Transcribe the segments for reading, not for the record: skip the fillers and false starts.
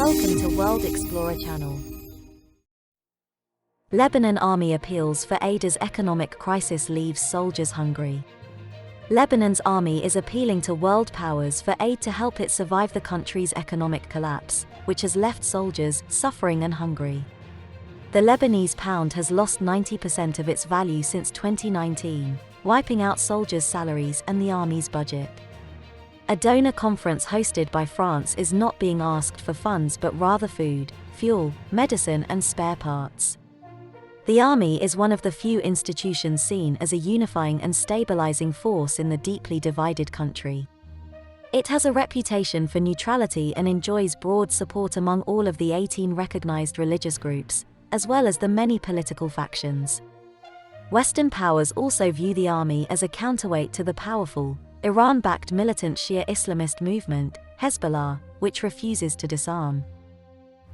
Welcome to World Explorer Channel. Lebanon Army appeals for aid as economic crisis leaves soldiers hungry. Lebanon's army is appealing to world powers for aid to help it survive the country's economic collapse, which has left soldiers suffering and hungry. The Lebanese pound has lost 90% of its value since 2019, wiping out soldiers' salaries and the army's budget. A donor conference hosted by France is not being asked for funds but rather food, fuel, medicine and spare parts. The army is one of the few institutions seen as a unifying and stabilising force in the deeply divided country. It has a reputation for neutrality and enjoys broad support among all of the 18 recognised religious groups, as well as the many political factions. Western powers also view the army as a counterweight to the powerful, Iran-backed militant Shia Islamist movement, Hezbollah, which refuses to disarm.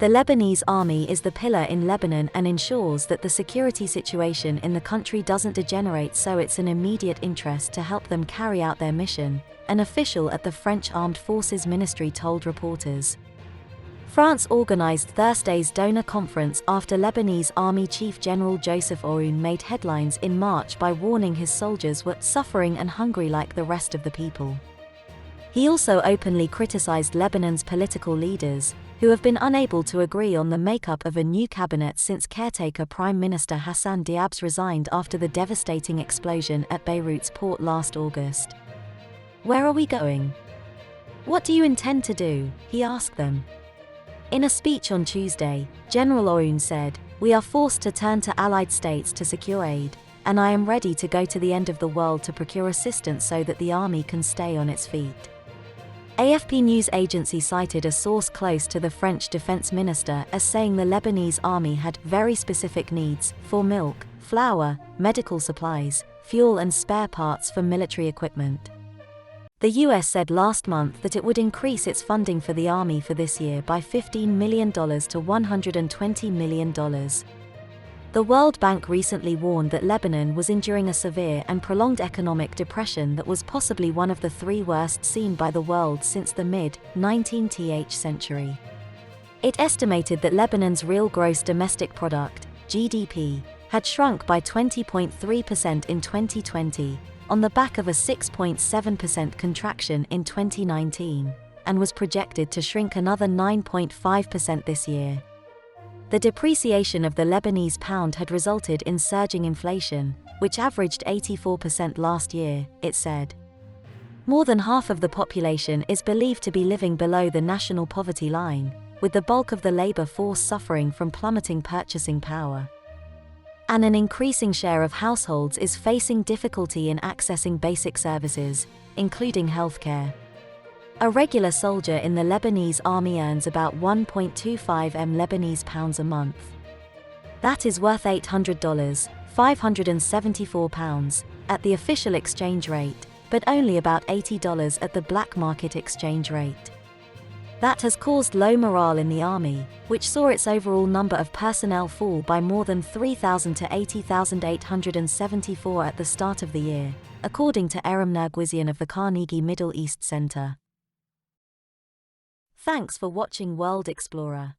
The Lebanese army is the pillar in Lebanon and ensures that the security situation in the country doesn't degenerate, so it's an immediate interest to help them carry out their mission, an official at the French Armed Forces Ministry told reporters. France organized Thursday's donor conference after Lebanese Army Chief General Joseph Aoun made headlines in March by warning his soldiers were suffering and hungry like the rest of the people. He also openly criticized Lebanon's political leaders, who have been unable to agree on the makeup of a new cabinet since caretaker Prime Minister Hassan Diab's resigned after the devastating explosion at Beirut's port last August. "Where are we going? What do you intend to do?" he asked them. In a speech on Tuesday, General Aoun said, "We are forced to turn to allied states to secure aid, and I am ready to go to the end of the world to procure assistance so that the army can stay on its feet." AFP news agency cited a source close to the French defense minister as saying the Lebanese army had very specific needs for milk, flour, medical supplies, fuel and spare parts for military equipment. The US said last month that it would increase its funding for the army for this year by $15 million to $120 million. The World Bank recently warned that Lebanon was enduring a severe and prolonged economic depression that was possibly one of the three worst seen by the world since the mid-19th century. It estimated that Lebanon's real gross domestic product, GDP, had shrunk by 20.3% in 2020, on the back of a 6.7% contraction in 2019, and was projected to shrink another 9.5% this year. The depreciation of the Lebanese pound had resulted in surging inflation, which averaged 84% last year, it said. More than half of the population is believed to be living below the national poverty line, with the bulk of the labor force suffering from plummeting purchasing power. And an increasing share of households is facing difficulty in accessing basic services, including healthcare. A regular soldier in the Lebanese army earns about 1.25 Lebanese pounds a month. That is worth $800, £574, at the official exchange rate, but only about $80 at the black market exchange rate. That has caused low morale in the army, which saw its overall number of personnel fall by more than 3,000 to 80,874 at the start of the year, according to Aram Nerguizian of the Carnegie Middle East Center. Thanks for watching World Explorer.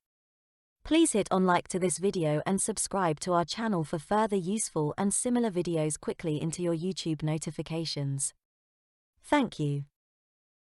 Please hit on like to this video and subscribe to our channel for further useful and similar videos quickly into your YouTube notifications. Thank you.